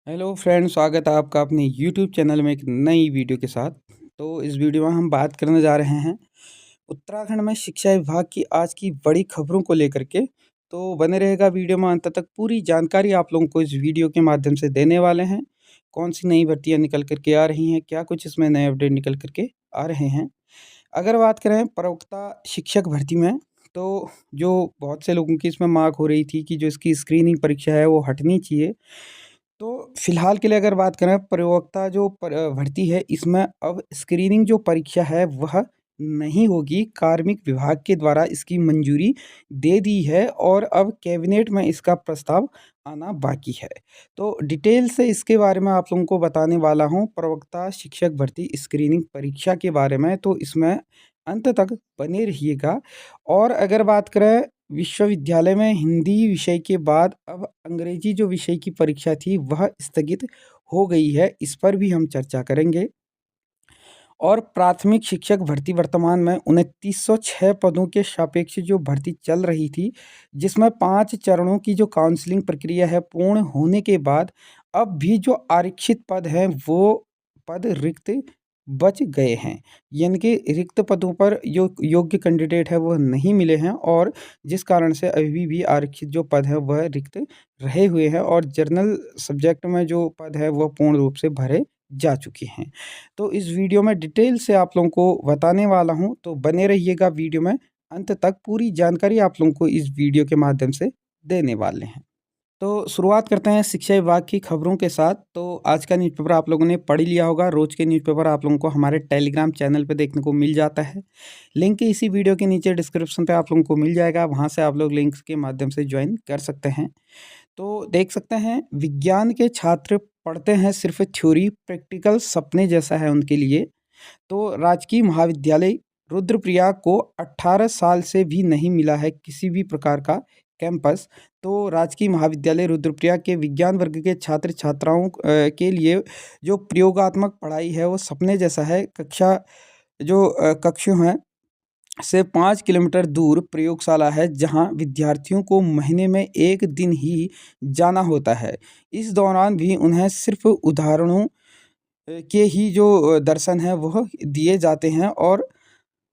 Hello friends, स्वागत है आपका अपने यूट्यूब चैनल में एक नई वीडियो के साथ। तो इस वीडियो में हम बात करने जा रहे हैं उत्तराखंड में शिक्षा विभाग की आज की बड़ी खबरों को लेकर के। तो बने रहेगा वीडियो में अंत तक, पूरी जानकारी आप लोगों को इस वीडियो के माध्यम से देने वाले हैं। कौन सी नई भर्तियां निकल करके आ रही हैं, क्या कुछ इसमें नए अपडेट निकल करके आ रहे हैं। अगर बात करें प्रवक्ता शिक्षक भर्ती में, तो जो बहुत से लोगों की इसमें मांग हो रही थी कि जो इसकी स्क्रीनिंग परीक्षा है वो हटनी चाहिए। तो फिलहाल के लिए अगर बात करें प्रवक्ता जो भर्ती है, इसमें अब स्क्रीनिंग जो परीक्षा है वह नहीं होगी। कार्मिक विभाग के द्वारा इसकी मंजूरी दे दी है और अब कैबिनेट में इसका प्रस्ताव आना बाकी है। तो डिटेल से इसके बारे में आप लोगों को बताने वाला हूँ, प्रवक्ता शिक्षक भर्ती स्क्रीनिंग परीक्षा के बारे में। तो इसमें अंत तक बने रहिएगा। और अगर बात करें विश्वविद्यालय में हिंदी विषय के बाद अब अंग्रेजी जो विषय की परीक्षा थी वह स्थगित हो गई है, इस पर भी हम चर्चा करेंगे। और प्राथमिक शिक्षक भर्ती वर्तमान में 2906 पदों के सापेक्ष जो भर्ती चल रही थी, जिसमें 5 चरणों की जो काउंसलिंग प्रक्रिया है पूर्ण होने के बाद अब भी जो आरक्षित पद हैं वो पद रिक्त बच गए हैं। यानी कि रिक्त पदों पर जो योग्य कैंडिडेट है वह नहीं मिले हैं, और जिस कारण से अभी भी आरक्षित जो पद है वह रिक्त रहे हुए हैं, और जनरल सब्जेक्ट में जो पद है वह पूर्ण रूप से भरे जा चुके हैं। तो इस वीडियो में डिटेल से आप लोगों को बताने वाला हूं, तो बने रहिएगा वीडियो में अंत तक। पूरी जानकारी आप लोगों को इस वीडियो के माध्यम से देने वाले हैं। तो शुरुआत करते हैं शिक्षा विभाग की खबरों के साथ। तो आज का न्यूज़पेपर आप लोगों ने पढ़ लिया होगा। रोज के न्यूज़पेपर आप लोगों को हमारे टेलीग्राम चैनल पे देखने को मिल जाता है। लिंक इसी वीडियो के नीचे डिस्क्रिप्शन पे आप लोगों को मिल जाएगा, वहाँ से आप लोग लिंक्स के माध्यम से ज्वाइन कर सकते हैं। तो देख सकते हैं, विज्ञान के छात्र पढ़ते हैं सिर्फ थ्योरी, प्रैक्टिकल सपने जैसा है उनके लिए। तो राजकीय महाविद्यालय रुद्रप्रयाग को 18 साल से भी नहीं मिला है किसी भी प्रकार का कैंपस। तो राजकीय महाविद्यालय रुद्रप्रयाग के विज्ञान वर्ग के छात्र छात्राओं के लिए जो प्रयोगात्मक पढ़ाई है वो सपने जैसा है। कक्षों हैं से 5 किलोमीटर दूर प्रयोगशाला है, जहां विद्यार्थियों को महीने में 1 दिन ही जाना होता है। इस दौरान भी उन्हें सिर्फ उदाहरणों के ही जो दर्शन है वह दिए जाते हैं। और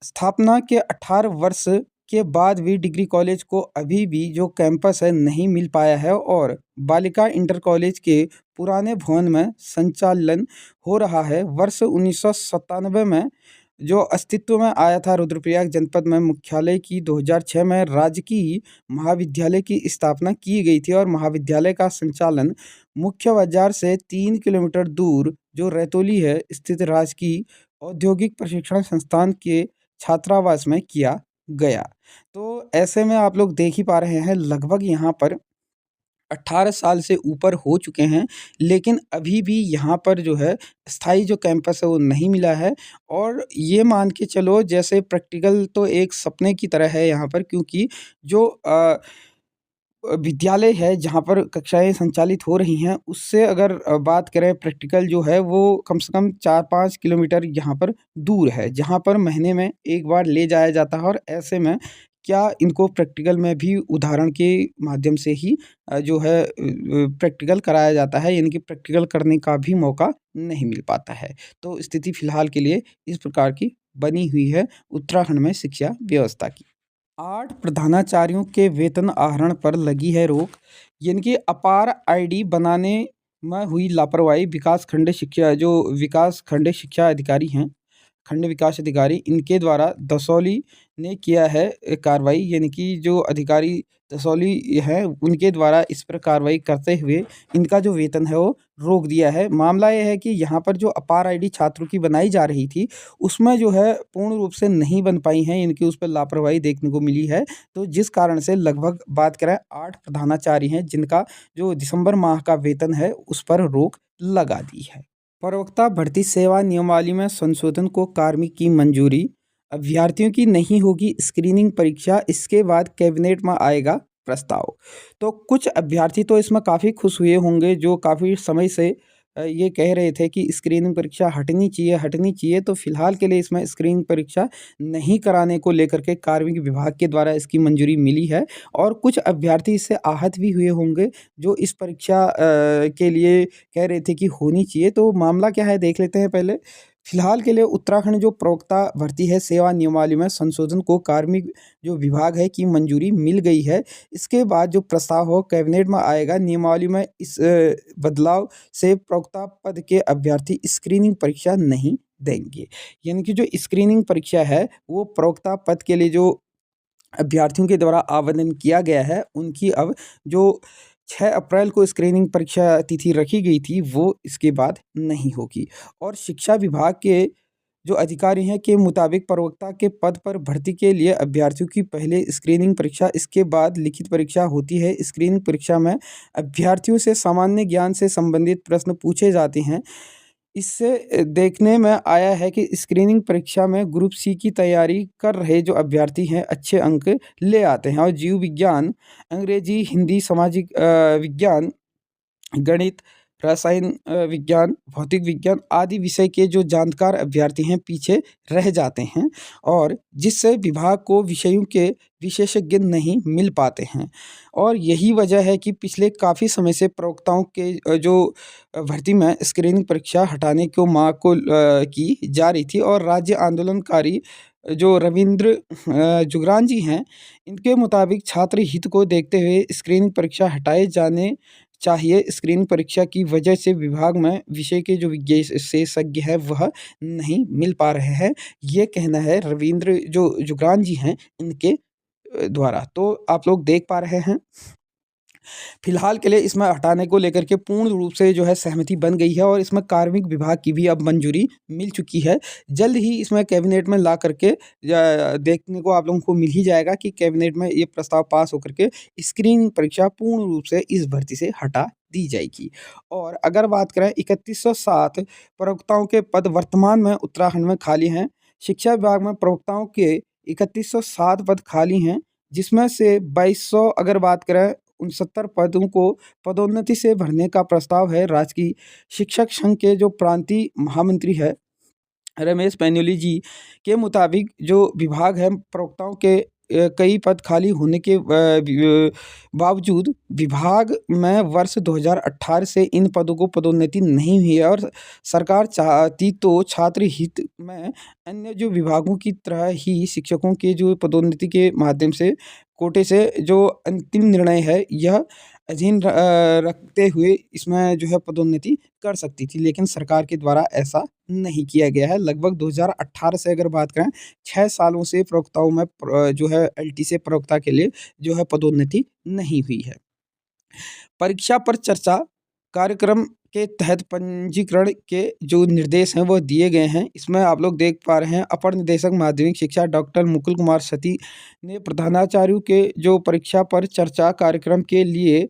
स्थापना के 18 वर्ष के बाद भी डिग्री कॉलेज को अभी भी जो कैंपस है नहीं मिल पाया है, और बालिका इंटर कॉलेज के पुराने भवन में संचालन हो रहा है। वर्ष 1997 में जो अस्तित्व में आया था रुद्रप्रयाग जनपद में मुख्यालय की 2006 में राजकीय महाविद्यालय की स्थापना की गई थी, और महाविद्यालय का संचालन मुख्य बाजार से 3 किलोमीटर दूर जो रैतोली है स्थित राजकीय औद्योगिक प्रशिक्षण संस्थान के छात्रावास में किया गया। तो ऐसे में आप लोग देख ही पा रहे हैं, लगभग यहाँ पर 18 साल से ऊपर हो चुके हैं, लेकिन अभी भी यहाँ पर जो है स्थायी जो कैंपस है वो नहीं मिला है। और ये मान के चलो जैसे प्रैक्टिकल तो एक सपने की तरह है यहाँ पर, क्योंकि जो विद्यालय है जहाँ पर कक्षाएँ संचालित हो रही हैं, उससे अगर बात करें, प्रैक्टिकल जो है वो कम से कम 4-5 किलोमीटर यहाँ पर दूर है, जहाँ पर महीने में एक बार ले जाया जाता है। और ऐसे में क्या इनको प्रैक्टिकल में भी उदाहरण के माध्यम से ही जो है प्रैक्टिकल कराया जाता है, यानी कि प्रैक्टिकल करने का भी मौका नहीं मिल पाता है। तो स्थिति फ़िलहाल के लिए इस प्रकार की बनी हुई है उत्तराखंड में शिक्षा व्यवस्था की। 8 प्रधानाचार्यों के वेतन आहरण पर लगी है रोक। यानी कि अपार आईडी बनाने में हुई लापरवाही। विकास खंड शिक्षा अधिकारी हैं, खंड विकास अधिकारी, इनके द्वारा दसौली ने किया है कार्रवाई। यानी कि जो अधिकारी दसौली हैं उनके द्वारा इस पर कार्रवाई करते हुए इनका जो वेतन है वो रोक दिया है। मामला ये है कि यहाँ पर जो अपार आईडी छात्रों की बनाई जा रही थी, उसमें जो है पूर्ण रूप से नहीं बन पाई हैं, इनकी उस पर लापरवाही देखने को मिली है। तो जिस कारण से लगभग बात करें 8 प्रधानाचार्य हैं जिनका जो दिसंबर माह का वेतन है उस पर रोक लगा दी है। प्रवक्ता भर्ती सेवा नियमावली में संशोधन को कार्मिक की मंजूरी। अभ्यर्थियों की नहीं होगी स्क्रीनिंग परीक्षा, इसके बाद कैबिनेट में आएगा प्रस्ताव। तो कुछ अभ्यर्थी तो इसमें काफ़ी खुश हुए होंगे, जो काफ़ी समय से ये कह रहे थे कि स्क्रीनिंग परीक्षा हटनी चाहिए, तो फिलहाल के लिए इसमें स्क्रीनिंग परीक्षा नहीं कराने को लेकर के कार्मिक विभाग के द्वारा इसकी मंजूरी मिली है और कुछ अभ्यर्थी इससे आहत भी हुए होंगे, जो इस परीक्षा के लिए कह रहे थे कि होनी चाहिए। तो मामला क्या है देख लेते हैं पहले। फिलहाल के लिए उत्तराखंड जो प्रवक्ता भर्ती है सेवा नियमावली में संशोधन को कार्मिक जो विभाग है की मंजूरी मिल गई है। इसके बाद जो प्रस्ताव हो कैबिनेट में आएगा। नियमावली में इस बदलाव से प्रवक्ता पद के अभ्यर्थी स्क्रीनिंग परीक्षा नहीं देंगे। यानी कि जो स्क्रीनिंग परीक्षा है वो प्रवक्ता पद के लिए जो अभ्यर्थियों के द्वारा आवेदन किया गया है उनकी अब जो 6 अप्रैल को स्क्रीनिंग परीक्षा तिथि रखी गई थी वो इसके बाद नहीं होगी। और शिक्षा विभाग के जो अधिकारी हैं के मुताबिक प्रवक्ता के पद पर भर्ती के लिए अभ्यर्थियों की पहले स्क्रीनिंग परीक्षा, इसके बाद लिखित परीक्षा होती है। स्क्रीनिंग परीक्षा में अभ्यर्थियों से सामान्य ज्ञान से संबंधित प्रश्न पूछे जाते हैं। इससे देखने में आया है कि स्क्रीनिंग परीक्षा में ग्रुप सी की तैयारी कर रहे जो अभ्यर्थी हैं अच्छे अंक ले आते हैं और जीव विज्ञान, अंग्रेजी, हिंदी, सामाजिक विज्ञान, गणित, रसायन विज्ञान, भौतिक विज्ञान आदि विषय के जो जानकार अभ्यर्थी हैं पीछे रह जाते हैं और जिससे विभाग को विषयों के विशेषज्ञ नहीं मिल पाते हैं। और यही वजह है कि पिछले काफ़ी समय से प्रवक्ताओं के जो भर्ती में स्क्रीनिंग परीक्षा हटाने को मांग को की जा रही थी और राज्य आंदोलनकारी जो रविंद्र जुगरान जी हैं, इनके मुताबिक छात्र हित को देखते हुए स्क्रीनिंग परीक्षा हटाए जाने चाहिए। स्क्रीनिंग परीक्षा की वजह से विभाग में विषय के जो विशेषज्ञ हैं वह नहीं मिल पा रहे हैं। ये कहना है रविंद्र जो जुगरान जी हैं इनके द्वारा। तो आप लोग देख पा रहे हैं फिलहाल के लिए इसमें हटाने को लेकर के पूर्ण रूप से जो है सहमति बन गई है और इसमें कार्मिक विभाग की भी अब मंजूरी मिल चुकी है। जल्द ही इसमें कैबिनेट में ला करके देखने को आप लोगों को मिल ही जाएगा कि कैबिनेट में ये प्रस्ताव पास होकर के स्क्रीनिंग परीक्षा पूर्ण रूप से इस भर्ती से हटा दी जाएगी। और अगर बात करें 3107 प्रवक्ताओं के पद वर्तमान में उत्तराखंड में खाली हैं। शिक्षा विभाग में प्रवक्ताओं के 3107 पद खाली हैं, जिसमें से 2200 अगर बात करें 69 पदों को पदोन्नति से भरने का प्रस्ताव है। राजकीय शिक्षक संघ के जो प्रांतीय महामंत्री है रमेश पैन्योली जी के मुताबिक जो विभाग है प्रवक्ताओं के कई पद खाली होने के बावजूद विभाग में वर्ष 2018 से इन पदों को पदोन्नति नहीं हुई है और सरकार चाहती तो छात्र हित में अन्य जो विभागों की तरह ही शिक्षकों के जो पदोन्नति के माध्यम से कोटे से जो अंतिम निर्णय है यह अधीन रखते हुए इसमें जो है पदोन्नति कर सकती थी, लेकिन सरकार के द्वारा ऐसा नहीं किया गया है। लगभग 2018 से अगर बात करें 6 सालों से प्रवक्ताओं में जो है एलटी से प्रवक्ता के लिए जो है पदोन्नति नहीं हुई है। परीक्षा पर चर्चा कार्यक्रम के तहत पंजीकरण के जो निर्देश हैं वो दिए गए हैं। इसमें आप लोग देख पा रहे हैं अपर निदेशक माध्यमिक शिक्षा डॉक्टर मुकुल कुमार सती ने प्रधानाचार्यों के जो परीक्षा पर चर्चा कार्यक्रम के लिए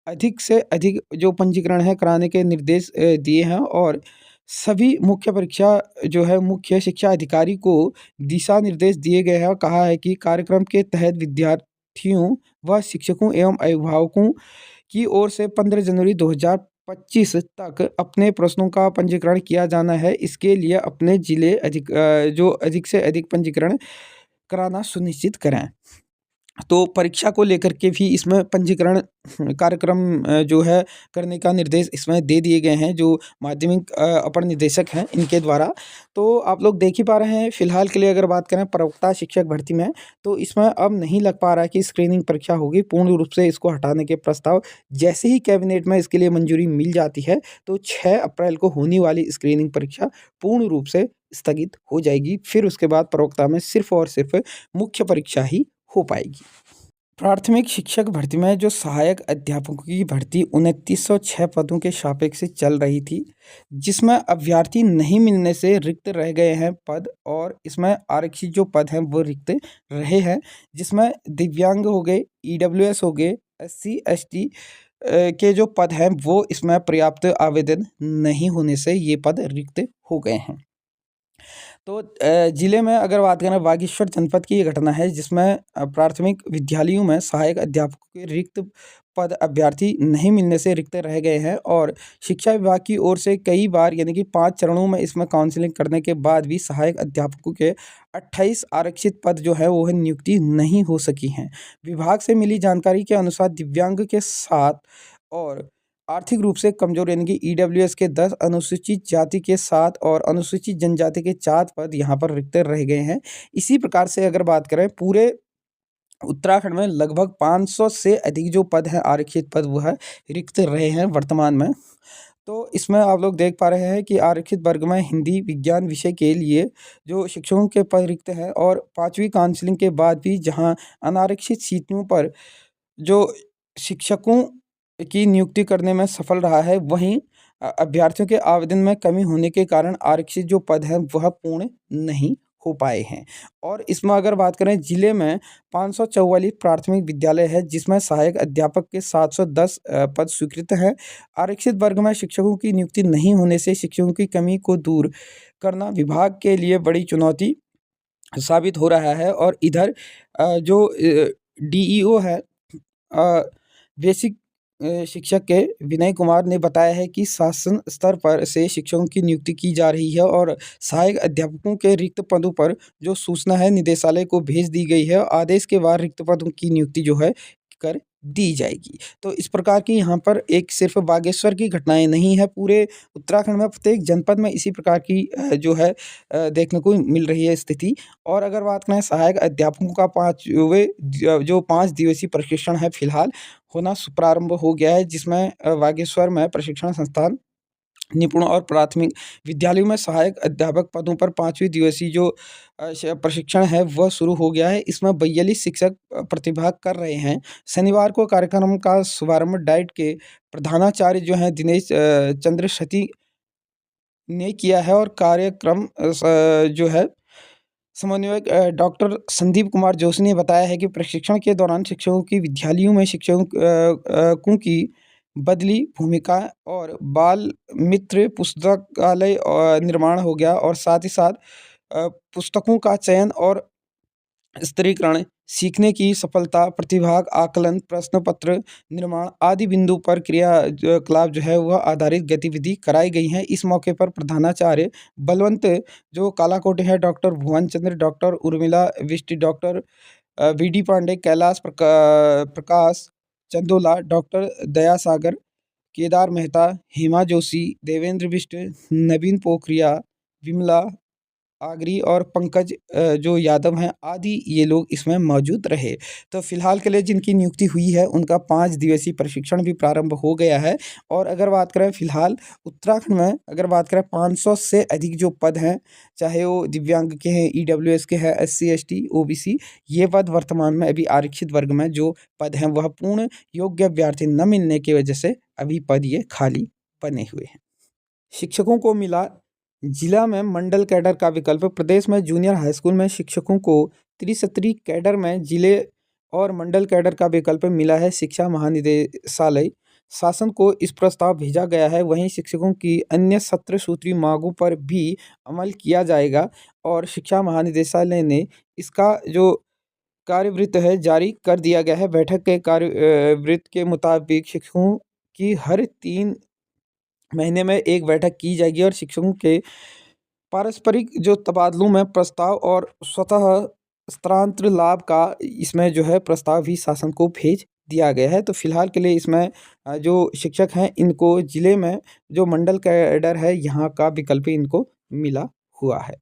अधिक से अधिक जो पंजीकरण है कराने के निर्देश दिए हैं और सभी मुख्य परीक्षा जो है मुख्य शिक्षा अधिकारी को दिशा निर्देश दिए गए हैं और कहा है कि कार्यक्रम के तहत विद्यार्थियों व शिक्षकों एवं अभिभावकों की ओर से 15 जनवरी 2025 तक अपने प्रश्नों का पंजीकरण किया जाना है। इसके लिए अपने जिले जो अधिक से अधिक पंजीकरण कराना सुनिश्चित करें। तो परीक्षा को लेकर के भी इसमें पंजीकरण कार्यक्रम जो है करने का निर्देश इसमें दे दिए गए हैं जो माध्यमिक अपर निदेशक हैं इनके द्वारा। तो आप लोग देख ही पा रहे हैं फिलहाल के लिए अगर बात करें प्रवक्ता शिक्षक भर्ती में तो इसमें अब नहीं लग पा रहा है कि स्क्रीनिंग परीक्षा होगी। पूर्ण रूप से इसको हटाने के प्रस्ताव जैसे ही कैबिनेट में इसके लिए मंजूरी मिल जाती है तो 6 अप्रैल को होने वाली स्क्रीनिंग परीक्षा पूर्ण रूप से स्थगित हो जाएगी। फिर उसके बाद प्रवक्ता में सिर्फ और सिर्फ मुख्य परीक्षा ही हो पाएगी। प्राथमिक शिक्षक भर्ती में जो सहायक अध्यापकों की भर्ती 2906 पदों के सापेक्ष चल रही थी, जिसमें अभ्यर्थी नहीं मिलने से रिक्त रह गए हैं पद और इसमें आरक्षित जो पद हैं वो रिक्त रहे हैं, जिसमें दिव्यांग हो गए, ईडब्ल्यूएस हो गए, एससी एसटी के जो पद हैं वो इसमें पर्याप्त आवेदन नहीं होने से ये पद रिक्त हो गए हैं। तो जिले में अगर बात करें बागेश्वर जनपद की ये घटना है जिसमें प्राथमिक विद्यालयों में सहायक अध्यापकों के रिक्त पद अभ्यर्थी नहीं मिलने से रिक्त रह गए हैं और शिक्षा विभाग की ओर से कई बार यानी कि 5 चरणों में इसमें काउंसलिंग करने के बाद भी सहायक अध्यापकों के 28 आरक्षित पद जो है वो नियुक्ति नहीं हो सकी हैं। विभाग से मिली जानकारी के अनुसार दिव्यांग के साथ और आर्थिक रूप से कमजोर यानी कि ईडब्ल्यूएस के 10, अनुसूचित जाति के 7 और अनुसूचित जनजाति के 4 पद यहाँ पर रिक्त रह गए हैं। इसी प्रकार से अगर बात करें पूरे उत्तराखंड में लगभग 500 से अधिक जो पद हैं आरक्षित पद वो है रिक्त रहे हैं वर्तमान में। तो इसमें आप लोग देख पा रहे हैं कि आरक्षित वर्ग में हिंदी विज्ञान विषय के लिए जो शिक्षकों के पद रिक्त हैं और 5वीं काउंसलिंग के बाद भी जहाँ अनारक्षित सीटों पर जो शिक्षकों की नियुक्ति करने में सफल रहा है, वहीं अभ्यर्थियों के आवेदन में कमी होने के कारण आरक्षित जो पद हैं वह पूर्ण नहीं हो पाए हैं। और इसमें अगर बात करें जिले में 544 प्राथमिक विद्यालय है जिसमें सहायक अध्यापक के 710 पद स्वीकृत हैं। आरक्षित वर्ग में शिक्षकों की नियुक्ति नहीं होने से शिक्षकों की कमी को दूर करना विभाग के लिए बड़ी चुनौती साबित हो रहा है। और इधर जो डीईओ है बेसिक शिक्षक के विनय कुमार ने बताया है कि शासन स्तर पर से शिक्षकों की नियुक्ति की जा रही है और सहायक अध्यापकों के रिक्त पदों पर जो सूचना है निदेशालय को भेज दी गई है। आदेश के बाद रिक्त पदों की नियुक्ति जो है कर दी जाएगी। तो इस प्रकार की यहाँ पर एक सिर्फ बागेश्वर की घटनाएं नहीं है, पूरे उत्तराखंड में प्रत्येक जनपद में इसी प्रकार की जो है देखने को मिल रही है स्थिति। और अगर बात करें सहायक अध्यापकों का 5 दिवसीय प्रशिक्षण है फिलहाल होना प्रारंभ हो गया है जिसमें बागेश्वर में प्रशिक्षण संस्थान निपुण और प्राथमिक विद्यालयों में सहायक अध्यापक पदों पर 5वीं दिवसीय जो प्रशिक्षण है वह शुरू हो गया है। इसमें 42 शिक्षक प्रतिभाग कर रहे हैं। शनिवार को कार्यक्रम का शुभारंभ डाइट के प्रधानाचार्य जो हैं दिनेश चंद्र सती ने किया है और कार्यक्रम जो है समन्वयक डॉक्टर संदीप कुमार जोशी ने बताया है कि प्रशिक्षण के दौरान शिक्षकों की विद्यालयों में शिक्षकों की बदली भूमिका और बाल मित्र पुस्तकालय निर्माण हो गया और साथ ही साथ पुस्तकों का चयन और स्तरीकरण, सीखने की सफलता, प्रतिभाग आकलन, प्रश्न पत्र निर्माण आदि बिंदु पर क्रियाकलाप जो है वह आधारित गतिविधि कराई गई हैं। इस मौके पर प्रधानाचार्य बलवंत जो कालाकोटे हैं, doctor Bhuvan Chandra, doctor Urmila Bisht, doctor V D Pandey, Kailash Prakash Chandola, doctor Dayasagar, Kedar Mehta, Hema Joshi, Devendra Bisht, Naveen Pokhariya, Vimla Agari और पंकज जो यादव हैं आदि ये लोग इसमें मौजूद रहे। तो फिलहाल के लिए जिनकी नियुक्ति हुई है उनका 5 दिवसीय प्रशिक्षण भी प्रारंभ हो गया है। और अगर बात करें फिलहाल उत्तराखंड में अगर बात करें 500 से अधिक जो पद हैं, चाहे वो दिव्यांग के हैं, ईडब्ल्यूएस के हैं, एससी एसटी ओबीसी, ये पद वर्तमान में अभी आरक्षित वर्ग में जो पद हैं वह पूर्ण योग्य अभ्यर्थी न मिलने की वजह से अभी पद ये खाली बने हुए हैं। शिक्षकों को मिला जिला में मंडल कैडर का विकल्प। प्रदेश में जूनियर हाई स्कूल में शिक्षकों को त्रिस्तरीय कैडर में जिले और मंडल कैडर का विकल्प मिला है। शिक्षा महानिदेशालय शासन को इस प्रस्ताव भेजा गया है। वहीं शिक्षकों की अन्य सत्र सूत्री मांगों पर भी अमल किया जाएगा और शिक्षा महानिदेशालय ने इसका जो कार्यवृत्त है जारी कर दिया गया है। बैठक के कार्यवृत्त के मुताबिक शिक्षकों की हर 3 महीने में एक बैठक की जाएगी और शिक्षकों के पारस्परिक जो तबादलों में प्रस्ताव और स्वतः स्थानांतरण लाभ का इसमें जो है प्रस्ताव भी शासन को भेज दिया गया है। तो फिलहाल के लिए इसमें जो शिक्षक हैं इनको जिले में जो मंडल कैडर है यहाँ का विकल्प इनको मिला हुआ है।